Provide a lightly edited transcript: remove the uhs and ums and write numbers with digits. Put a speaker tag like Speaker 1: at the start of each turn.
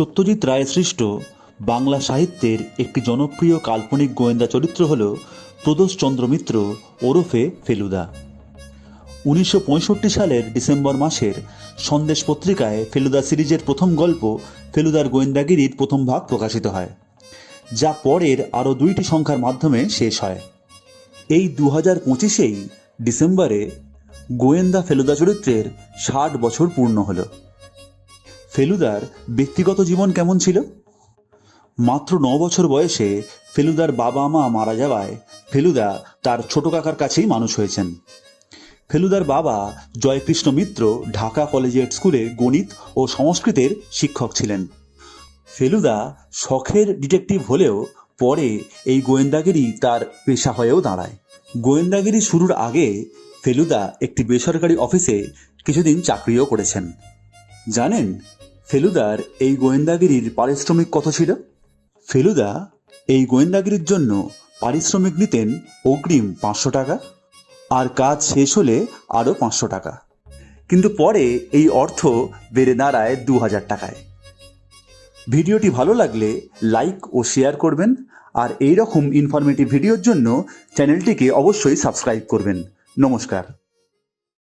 Speaker 1: সত্যজিৎ রায় সৃষ্ট বাংলা সাহিত্যের একটি জনপ্রিয় কাল্পনিক গোয়েন্দা চরিত্র হল প্রদোষচন্দ্র মিত্র ওরফে ফেলুদা। 1965 সালের ডিসেম্বর মাসের সন্দেশ পত্রিকায় ফেলুদা সিরিজের প্রথম গল্প ফেলুদার গোয়েন্দাগিরির প্রথম ভাগ প্রকাশিত হয়, যা পরের আরও 2টি সংখ্যার মাধ্যমে শেষ হয়। এই 2025 ডিসেম্বরে গোয়েন্দা ফেলুদা চরিত্রের 60 বছর পূর্ণ হল। ফেলুদার ব্যক্তিগত জীবন কেমন ছিল? মাত্র 9 বছর বয়সে ফেলুদার বাবা মা মারা যাওয়ায় ফেলুদা তার ছোট কাকার কাছেই মানুষ হয়েছেন। ফেলুদার বাবা জয়কৃষ্ণ মিত্র ঢাকা কলেজিয়েট স্কুলে গণিত ও সংস্কৃতের শিক্ষক ছিলেন। ফেলুদা শখের ডিটেকটিভ হলেও পরে এই গোয়েন্দাগিরি তার পেশা হয়েও দাঁড়ায়। গোয়েন্দাগিরি শুরুর আগে ফেলুদা একটি বেসরকারি অফিসে কিছুদিন চাকরিও করেছেন। জানেন ফেলুদার এই গোয়েন্দাগিরির পারিশ্রমিক কত ছিল? ফেলুদা এই গোয়েন্দাগিরির জন্য পারিশ্রমিক নিতেন অগ্রিম 500 টাকা, আর কাজ শেষ হলে আরও 500 টাকা। কিন্তু পরে এই অর্থ বেড়ে দাঁড়ায় 2000 টাকায়। ভিডিওটি ভালো লাগলে লাইক ও শেয়ার করবেন, আর এই রকম ইনফরমেটিভ ভিডিওর জন্য চ্যানেলটিকে অবশ্যই সাবস্ক্রাইব করবেন। নমস্কার।